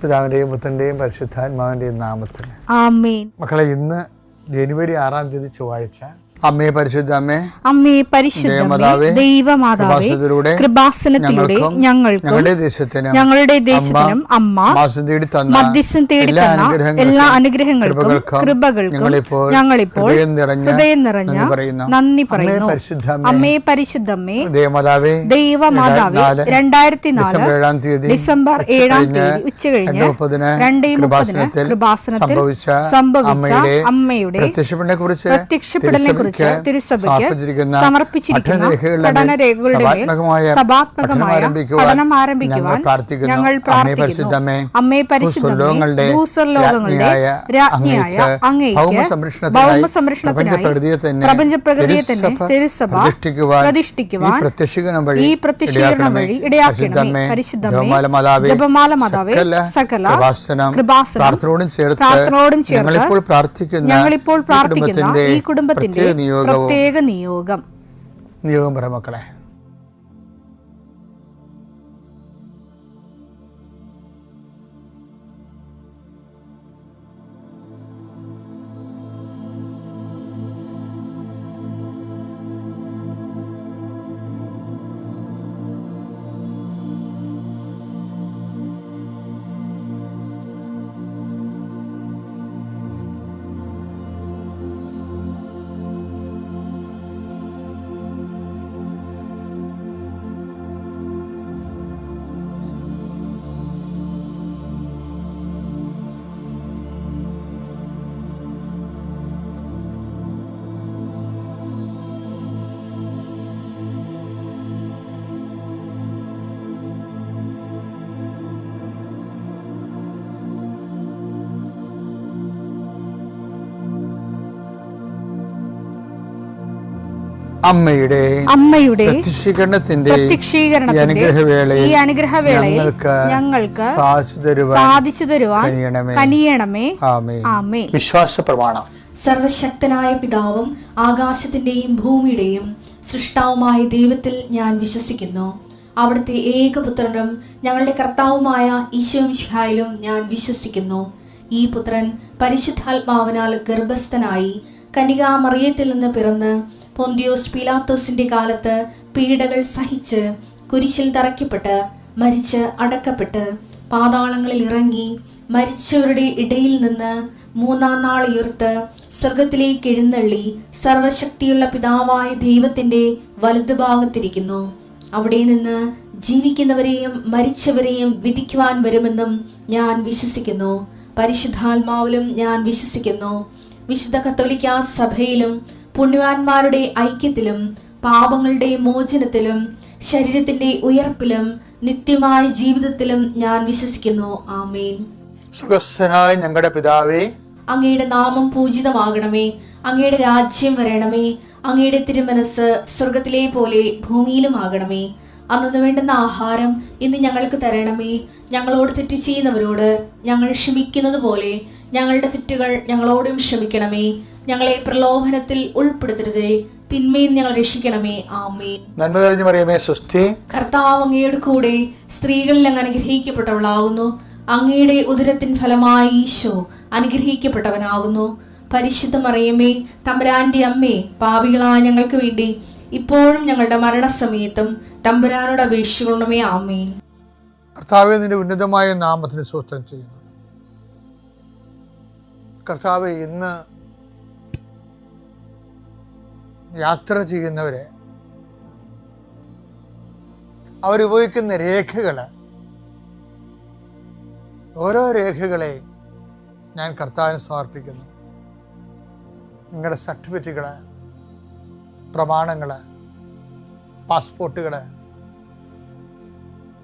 പിതാവിൻ്റെയും പുത്രൻ്റെയും പരിശുദ്ധാത്മാവിൻ്റെയും നാമത്തിൽ ആമേൻ. മക്കളെ, ഇന്ന് ജനുവരി 6 തീയതി ചൊവ്വാഴ്ച. അമ്മേ പരിശുദ്ധ അമ്മേ, അമ്മേ പരിശുദ്ധമേ, ദൈവമാതാവേ, കൃപാസനത്തിലൂടെ ഞങ്ങൾക്കും ഞങ്ങളുടെ ദേശത്തിനും അമ്മ മധ്യസ്ഥം തേടിത്തന്ന എല്ലാ അനുഗ്രഹങ്ങൾക്കും കൃപകൾക്കും ഞങ്ങളിപ്പോൾ ഹൃദയം നിറഞ്ഞ നന്ദി പറയുന്നു. അമ്മേ പരിശുദ്ധമേ, ദൈവമാതാവേ, 2004 ഡിസംബർ 7 ഉച്ചകഴിഞ്ഞ് 2:30 കൃപാസനത്തിൽ സംഭവിച്ച അമ്മയുടെ പ്രത്യക്ഷപ്പെടലിനെ തിരുസഭയ്ക്ക് സമർപ്പിച്ചിരിക്കുന്ന പഠനരേഖകളുടെ മേൽ സഭാത്മകമായ പഠനം ആരംഭിക്കുവാൻ ഞങ്ങൾ പ്രാർത്ഥിക്കുന്നു. അമ്മേ പരിശുദ്ധമേ, ഭൂസ്വർലോകങ്ങളുടെ രാജ്ഞിയായ അങ്ങേയ്ക്ക് ഭൗമസംരക്ഷണത്തിനായി പ്രപഞ്ചപ്രകൃതിയെ തന്നെ തിരുസഭ പ്രതിഷ്ഠിക്കുവാൻ ഈ പ്രത്യക്ഷീകരണം വഴി ഇടയാക്കണമേ. പരിശുദ്ധമേ, ജപമാല മാതാവേ, സകല കൃപാസനം പ്രാർത്ഥനയോടും ചേർത്ത് ഞങ്ങളിപ്പോൾ പ്രാർത്ഥിക്കുന്ന ഈ കുടുംബത്തിന്റെ പ്രത്യേക നിയോഗം പറ മക്കളെ. അമ്മയുടെ പ്രത്യക്ഷീകരണത്തിന്റെ ഈ അനുഗ്രഹവേളയിൽ ഞങ്ങൾക്ക് സാധിച്ചു തരുവാൻ കനിയണമേ. ആമേൻ. വിശ്വാസ പ്രമാണം. സർവശക്തനായ പിതാവും ആകാശത്തിന്റെയും ഭൂമിയുടെയും സൃഷ്ടാവുമായ ദൈവത്തിൽ ഞാൻ വിശ്വസിക്കുന്നു. അവിടുത്തെ ഏകപുത്രനും ഞങ്ങളുടെ കർത്താവുമായ ഈശോമിശിഹായിലും ഞാൻ വിശ്വസിക്കുന്നു. ഈ പുത്രൻ പരിശുദ്ധാത്മാവിനാൽ ഗർഭസ്ഥനായി കന്യകാമറിയത്തിൽ നിന്ന് പിറന്ന് പൊന്തിയോസ് പീലാത്തോസിന്റെ കാലത്ത് പീഡകൾ സഹിച്ച് കുരിശിൽ തറയ്ക്കപ്പെട്ട് മരിച്ച് അടക്കപ്പെട്ട് പാതാളങ്ങളിൽ ഇറങ്ങി മരിച്ചവരുടെ ഇടയിൽ നിന്ന് 3-ാം നാൾ ഉയർത്ത് സ്വർഗത്തിലേക്ക് എഴുന്നള്ളി സർവശക്തിയുള്ള പിതാവായ ദൈവത്തിന്റെ വലതുഭാഗത്തിരിക്കുന്നു. അവിടെ നിന്ന് ജീവിക്കുന്നവരെയും മരിച്ചവരെയും വിധിക്കുവാൻ വരുമെന്നും ഞാൻ വിശ്വസിക്കുന്നു. പരിശുദ്ധാത്മാവിലും ഞാൻ വിശ്വസിക്കുന്നു. വിശുദ്ധ കത്തോലിക്കാ സഭയിലും പുണ്യവാന്മാരുടെ ഐക്യത്തിലും പാപങ്ങളുടെ മോചനത്തിലും ശരീരത്തിന്റെ ഉയർപ്പിലും നിത്യമായ ജീവിതത്തിലും ഞാൻ വിശ്വസിക്കുന്നു. ആമേൻ. സ്വർഗ്ഗസ്ഥനായ ഞങ്ങളുടെ പിതാവേ, അങ്ങയുടെ നാമം പൂജിതമാകണമേ. അങ്ങയുടെ രാജ്യം വരണമേ. അങ്ങയുടെ തിരുമനസ് സ്വർഗത്തിലെ പോലെ ഭൂമിയിലും ആകണമേ. അന്നു വേണ്ടുന്ന ആഹാരം ഇന്ന് ഞങ്ങൾക്ക് തരണമേ. ഞങ്ങളോട് തെറ്റ് ചെയ്യുന്നവരോട് ഞങ്ങൾ ക്ഷമിക്കുന്നത് പോലെ ഞങ്ങളുടെ തെറ്റുകൾ ഞങ്ങളോടും ക്ഷമിക്കണമേ. ഞങ്ങളെ പ്രലോഭനത്തിൽ ഉൾപ്പെടുത്തരുതേ, തിന്മയിൽ ഞങ്ങൾ രക്ഷിക്കണമേ. ആമേൻ. നന്മ നിറഞ്ഞ മറിയമേ, സ്വസ്തി. കർത്താവ് അങ്ങയുടെ കൂടെ സ്ത്രീകളിൽ അങ്ങ് അനുഗ്രഹിക്കപ്പെട്ടവളാകുന്നു. അങ്ങയുടെ ഉദരത്തിൻ ഫലമായി ഈശോ അനുഗ്രഹിക്കപ്പെട്ടവനാകുന്നു. പരിശുദ്ധ മറിയമേ, തമ്പുരാന്റെ അമ്മേ, പാപികളായ ഞങ്ങൾക്ക് വേണ്ടി ഇപ്പോഴും ഞങ്ങളുടെ മരണസമയത്തും തമ്പുരാനോട് അപേക്ഷിക്കണമേ. ആമേൻ. കർത്താവേ, നിന്റെ ഉന്നതമായ നാമത്തിന് സ്തോത്രം ചെയ്യുന്നു. കർത്താവേ, ഇന്ന് യാത്ര ചെയ്യുന്നവരെ അവരുപയോഗിക്കുന്ന രേഖകൾ, ഓരോ രേഖകളെയും ഞാൻ കർത്താവിന് സമർപ്പിക്കുന്നു. നിങ്ങളുടെ സർട്ടിഫിക്കറ്റുകൾ, പ്രമാണങ്ങൾ, പാസ്പോർട്ടുകൾ,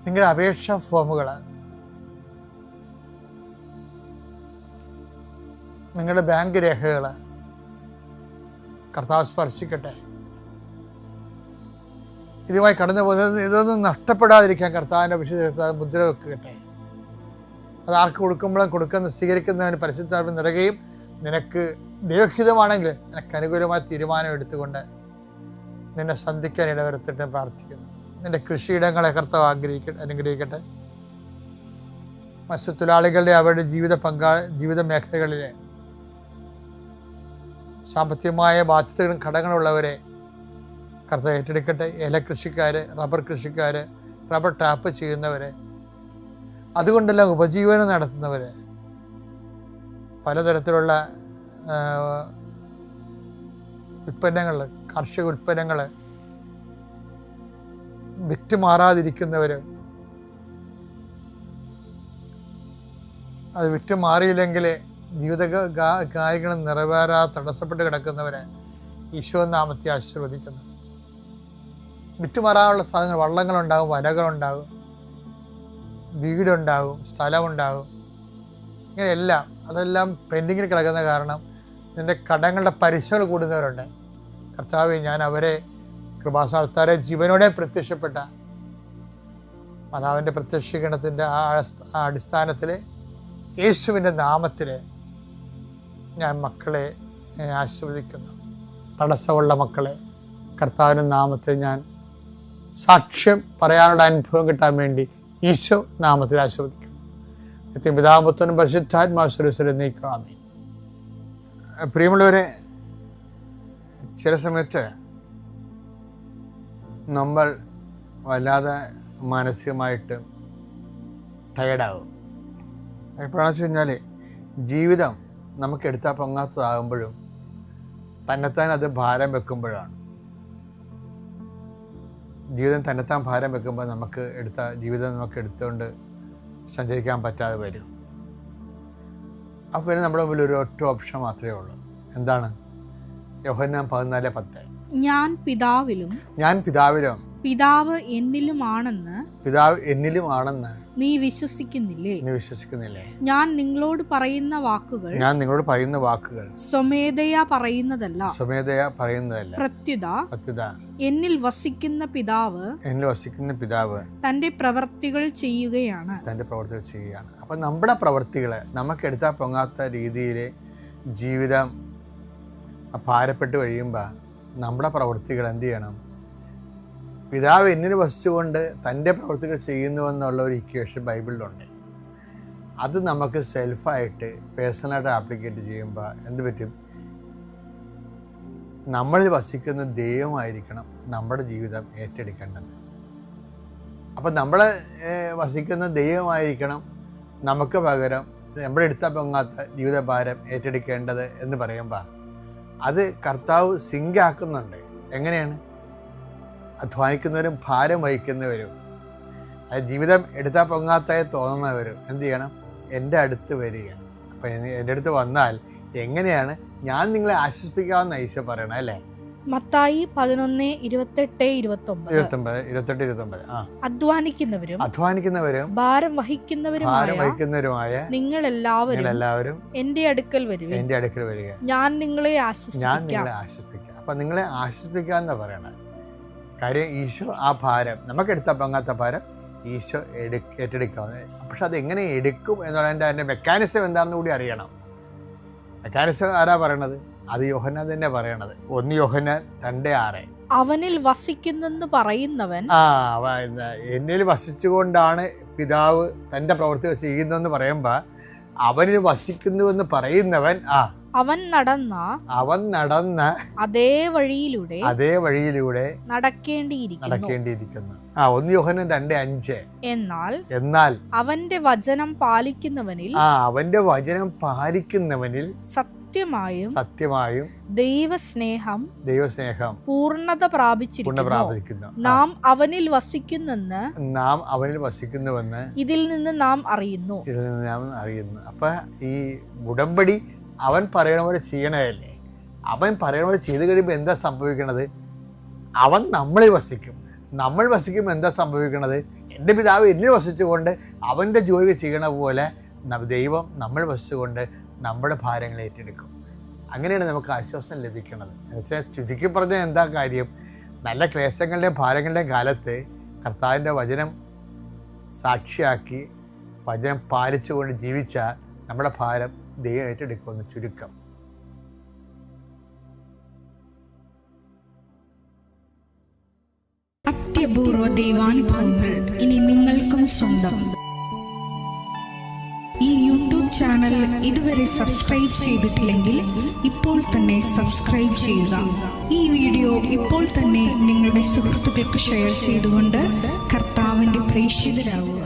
നിങ്ങളുടെ അപേക്ഷാ ഫോമുകൾ, നിങ്ങളുടെ ബാങ്ക് രേഖകൾ കർത്താവ് സ്പർശിക്കട്ടെ. ഇതുമായി കടന്നു പോകുന്നത് ഇതൊന്നും നഷ്ടപ്പെടാതിരിക്കാൻ കർത്താവിൻ്റെ വിശുദ്ധ മുദ്ര വെക്കട്ടെ. അത് ആർക്ക് കൊടുക്കുമ്പോഴും സ്വീകരിക്കുന്നതിന് പരിശുദ്ധാത്മ നിറയുകയും നിനക്ക് ദൈവഹിതമാണെങ്കിൽ നിനക്ക് അനുകൂലമായ തീരുമാനം എടുത്തുകൊണ്ട് നിന്നെ സന്ധിക്കാൻ ഇടവരുത്തിട്ട് പ്രാർത്ഥിക്കുന്നു. നിന്റെ കൃഷിയിടങ്ങളെ കർത്താവ് അനുഗ്രഹിക്കട്ടെ. മത്സ്യത്തൊഴിലാളികളുടെ അവരുടെ ജീവിത മേഖലകളിലെ സാമ്പത്തികമായ ബാധ്യതകളും കടങ്ങളുള്ളവരെ കർത്താവ് ഏറ്റെടുക്കട്ടെ. ഏലകൃഷിക്കാർ, റബ്ബർ കൃഷിക്കാർ, റബ്ബർ ടാപ്പ് ചെയ്യുന്നവർ, അതുകൊണ്ടെല്ലാം ഉപജീവനം നടത്തുന്നവർ, പലതരത്തിലുള്ള ഉൽപ്പന്നങ്ങൾ, കാർഷിക ഉൽപ്പന്നങ്ങൾ വിറ്റുമാറാതിരിക്കുന്നവർ, അത് വിറ്റുമാറിയില്ലെങ്കിൽ ജീവിത കാര്യങ്ങൾ നിറവേറാതെ തടസ്സപ്പെട്ട് കിടക്കുന്നവരെ ഈശോ നാമത്തെ ആശീർവദിക്കുന്നു. വിറ്റുമാറാനുള്ള സാധനങ്ങൾ, വള്ളങ്ങളുണ്ടാകും, വലകളുണ്ടാകും, വീടുണ്ടാകും, സ്ഥലമുണ്ടാകും, ഇങ്ങനെയെല്ലാം അതെല്ലാം പെൻഡിങ്ങിൽ കിടക്കുന്ന കാരണം നിൻ്റെ കടങ്ങളുടെ പലിശകൾ കൂടുന്നവരുണ്ട്. കർത്താവേ, ഞാൻ അവരെ കൃപാസ്ഥാനത്താരെ ജീവനോടെ പ്രത്യക്ഷപ്പെട്ട മാതാവിൻ്റെ പ്രത്യക്ഷീകരണത്തിൻ്റെ ആ അടിസ്ഥാനത്തിൽ യേശുവിൻ്റെ നാമത്തിൽ ഞാൻ മക്കളെ ആശീർവദിക്കുന്നു. തടസ്സമുള്ള മക്കളെ കർത്താവിൻ്റെ നാമത്തിൽ ഞാൻ സാക്ഷ്യം പറയാനുള്ള അനുഭവം കിട്ടാൻ വേണ്ടി ഈശോ നാമത്തിൽ ആശീർവദിക്കുന്നു. പിതാപുത്രനും പരിശുദ്ധാത്മാശ്വരസ്വരം നീക്കാമേ. പ്രിയമുള്ളവരെ, ചില സമയത്ത് നമ്മൾ വല്ലാതെ മാനസികമായിട്ട് ടയർഡാകും. എപ്പോഴാണെന്ന് വെച്ച് കഴിഞ്ഞാൽ ജീവിതം നമുക്ക് എടുത്താൽ പൊങ്ങാത്തതാകുമ്പോഴും തന്നെത്താൻ അത് ഭാരം വെക്കുമ്പോഴാണ്. ജീവിതം തന്നെത്താൻ ഭാരം വെക്കുമ്പോൾ ജീവിതം നമുക്ക് എടുത്തുകൊണ്ട് സഞ്ചരിക്കാൻ പറ്റാതെ വരും. അപ്പോൾ പിന്നെ നമ്മുടെ മുമ്പിൽ ഒരു ഒറ്റ ഓപ്ഷൻ മാത്രമേ ഉള്ളൂ. എന്താണ്? യോഹന്നാൻ 14:10. ഞാൻ പിതാവിലും പിതാവ് എന്നിലുമാണെന്ന് നീ വിശ്വസിക്കുന്നില്ലേ? ഞാൻ നിങ്ങളോട് പറയുന്ന വാക്കുകൾ സ്വമേധയാ പറയുന്നതല്ല, പ്രത്യുത എന്നിൽ വസിക്കുന്ന പിതാവ് തന്റെ പ്രവർത്തികൾ ചെയ്യുകയാണ്. അപ്പൊ നമ്മുടെ പ്രവർത്തികള് നമുക്ക് എടുത്താൽ പൊങ്ങാത്ത രീതിയിൽ ജീവിതം ഭാരപ്പെട്ട് കഴിയുമ്പോൾ നമ്മുടെ പ്രവൃത്തികൾ എന്ത് ചെയ്യണം? പിതാവ് എന്നിൽ വസിച്ചുകൊണ്ട് തൻ്റെ പ്രവൃത്തികൾ ചെയ്യുന്നുവെന്നുള്ള ഒരു ഇക്വേഷൻ ബൈബിളിലുണ്ട്. അത് നമുക്ക് സെൽഫായിട്ട് പേഴ്സണലായിട്ട് ആപ്ലിക്കേറ്റ് ചെയ്യുമ്പോൾ എന്ത് പറ്റും? നമ്മളിൽ വസിക്കുന്ന ദൈവമായിരിക്കണം നമ്മുടെ ജീവിതം ഏറ്റെടുക്കേണ്ടത്. അപ്പം നമ്മൾ വസിക്കുന്ന ദൈവമായിരിക്കണം നമുക്ക് പകരം നമ്മുടെ എടുത്താൽ പൊങ്ങാത്ത ജീവിതഭാരം ഏറ്റെടുക്കേണ്ടത് എന്ന് പറയുമ്പോൾ അത് കർത്താവ് സിങ്കാക്കുന്നുണ്ട്. എങ്ങനെയാണ്? അധ്വാനിക്കുന്നവരും ഭാരം വഹിക്കുന്നവരും ജീവിതം എടുത്താൽ പൊങ്ങാത്തായി തോന്നുന്നവരും എന്ത് ചെയ്യണം? എൻ്റെ അടുത്ത് വരിക. അപ്പം എൻ്റെ അടുത്ത് വന്നാൽ എങ്ങനെയാണ് ഞാൻ നിങ്ങളെ ആശ്വസിപ്പിക്കാമെന്ന് ഈശോ പറയണം, അല്ലേ? മത്തായി 11:28-29. അധ്വാനിക്കുന്നവരും ഭാരം വഹിക്കുന്നവരുമായ നിങ്ങളെല്ലാവരും എൻ്റെ അടുക്കൽ വരിക, ഞാൻ നിങ്ങളെ ആശ്വസിപ്പിക്കാം. അപ്പം നിങ്ങളെ ആശ്വസിപ്പിക്കാമെന്ന് പറയണത്. കാര്യം ഈശോ ആ ഭാരം നമുക്കെടുത്താൽ പൊങ്ങാത്ത ഭാരം ഈശോ ഏറ്റെടുക്കാവുന്നത്. പക്ഷെ അത് എങ്ങനെ എടുക്കും എന്നുള്ളതിൻ്റെ അതിൻ്റെ മെക്കാനിസം എന്താണെന്ന് കൂടി അറിയണം. മെക്കാനിസം ആരാ പറയണത്? അത് യോഹന്നാൻ തന്നെ പറയണത്. 1 യോഹന്നാൻ 2:6. അവനിൽ വസിക്കുന്നെന്ന് പറയുന്നവൻ, എന്നിൽ വസിച്ചുകൊണ്ടാണ് പിതാവ് തൻ്റെ പ്രവൃത്തി ചെയ്യുന്നതെന്ന് പറയുമ്പോൾ അവനിൽ വസിക്കുന്നുവെന്ന് പറയുന്നവൻ അവൻ നടന്ന അതേ വഴിയിലൂടെ നടക്കേണ്ടിയിരിക്കുന്നു. 1 യോഹന്നാൻ 2:5. എന്നാൽ അവന്റെ വചനം പാലിക്കുന്നവനിൽ സത്യമായും ദൈവസ്നേഹം പൂർണ്ണത പ്രാപിച്ചിരിക്കുന്നു. നാം അവനിൽ വസിക്കുന്നുവെന്ന് ഇതിൽ നിന്ന് നാം അറിയുന്നു. അപ്പൊ ഈ ഉടമ്പടി അവൻ പറയണ പോലെ ചെയ്യണതല്ലേ? അവൻ പറയണ പോലെ ചെയ്ത് കഴിയുമ്പോൾ എന്താ സംഭവിക്കണത്? അവൻ നമ്മളിൽ വസിക്കും. നമ്മൾ വസിക്കുമ്പോൾ എന്താ സംഭവിക്കണത്? എൻ്റെ പിതാവ് എന്നിൽ വസിച്ചുകൊണ്ട് അവൻ്റെ ജോലി ചെയ്യണ പോലെ ദൈവം നമ്മൾ വസിച്ചുകൊണ്ട് നമ്മുടെ ഭാരങ്ങൾ ഏറ്റെടുക്കും. അങ്ങനെയാണ് നമുക്ക് ആശ്വാസം ലഭിക്കുന്നത്. എന്നുവെച്ചാൽ ചുരുക്കി പറഞ്ഞാൽ എന്താ കാര്യം? നല്ല ക്ലേശങ്ങളുടെയും ഭാരങ്ങളുടെയും കാലത്ത് കർത്താവിൻ്റെ വചനം സാക്ഷിയാക്കി വചനം പാലിച്ചുകൊണ്ട് ജീവിച്ചാൽ നമ്മുടെ ഭാരം ദൈവം ഏറ്റെടുക്കുമെന്ന് ചുരുക്കം. അത്യപൂർവ ദൈവാനുഭവങ്ങൾ ഇനി നിങ്ങൾക്കും സ്വന്തം. ചാനൽ ഇതുവരെ സബ്സ്ക്രൈബ് ചെയ്തിട്ടില്ലെങ്കിൽ ഇപ്പോൾ തന്നെ സബ്സ്ക്രൈബ് ചെയ്യുക. ഈ വീഡിയോ ഇപ്പോൾ തന്നെ നിങ്ങളുടെ സുഹൃത്തുക്കൾക്ക് ഷെയർ ചെയ്തുകൊണ്ട് കർത്താവിൻ്റെ പ്രേക്ഷിതരാകുക.